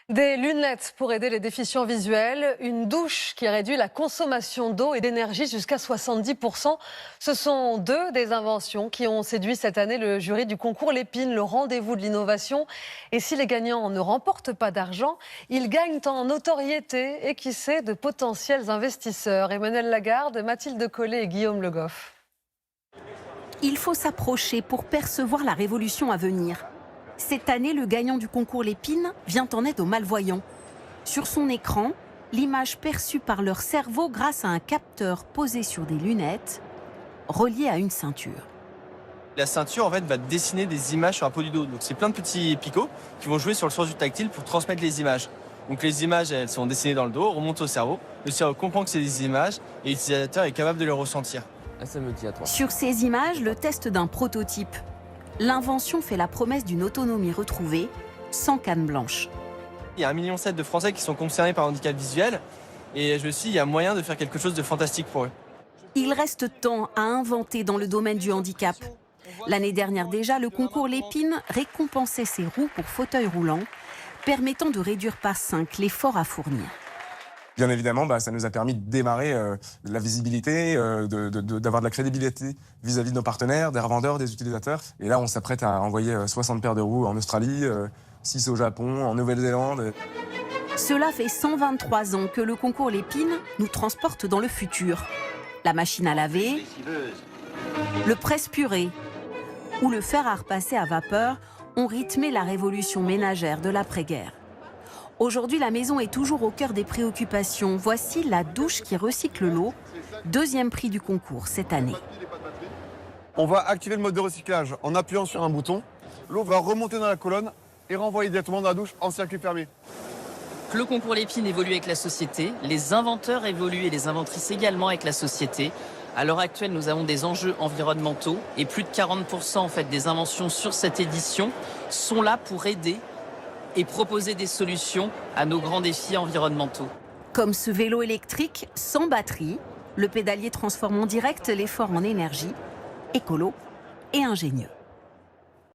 Des lunettes pour aider les déficients visuels, une douche qui réduit la consommation d'eau et d'énergie jusqu'à 70%. Ce sont deux des inventions qui ont séduit cette année le jury du concours Lépine, le rendez-vous de l'innovation. Et si les gagnants ne remportent pas d'argent, ils gagnent en notoriété et qui sait de potentiels investisseurs. Emmanuel Lagarde, Mathilde Collet et Guillaume Le Goff. Il faut s'approcher pour percevoir la révolution à venir. Cette année, le gagnant du concours Lépine vient en aide aux malvoyants. Sur son écran, l'image perçue par leur cerveau grâce à un capteur posé sur des lunettes, relié à une ceinture. La ceinture en fait va dessiner des images sur un pot du dos. Donc c'est plein de petits picots qui vont jouer sur le sens du tactile pour transmettre les images. Donc les images, elles sont dessinées dans le dos, remontent au cerveau. Le cerveau comprend que c'est des images et l'utilisateur est capable de les ressentir. Ça me dit à toi. Sur ces images, le test d'un prototype. L'invention fait la promesse d'une autonomie retrouvée, sans canne blanche. Il y a 1,7 million de Français qui sont concernés par un handicap visuel. Et je me suis dit, il y a moyen de faire quelque chose de fantastique pour eux. Il reste temps à inventer dans le domaine du handicap. L'année dernière déjà, le concours Lépine récompensait ces roues pour fauteuil roulant, permettant de réduire par 5 l'effort à fournir. Bien évidemment, ça nous a permis de démarrer la visibilité, d'avoir de la crédibilité vis-à-vis de nos partenaires, des revendeurs, des utilisateurs. Et là, on s'apprête à envoyer 60 paires de roues en Australie, 6 au Japon, en Nouvelle-Zélande. Cela fait 123 ans que le concours Lépine nous transporte dans le futur. La machine à laver, le presse-purée ou le fer à repasser à vapeur ont rythmé la révolution ménagère de l'après-guerre. Aujourd'hui, la maison est toujours au cœur des préoccupations. Voici la douche qui recycle l'eau, deuxième prix du concours cette année. On va activer le mode de recyclage en appuyant sur un bouton. L'eau va remonter dans la colonne et renvoyer directement dans la douche en circuit fermé. Le concours Lépine évolue avec la société, les inventeurs évoluent et les inventrices également avec la société. À l'heure actuelle, nous avons des enjeux environnementaux et plus de 40% en fait, des inventions sur cette édition sont là pour aider et proposer des solutions à nos grands défis environnementaux. Comme ce vélo électrique sans batterie, le pédalier transforme en direct l'effort en énergie, écolo et ingénieux.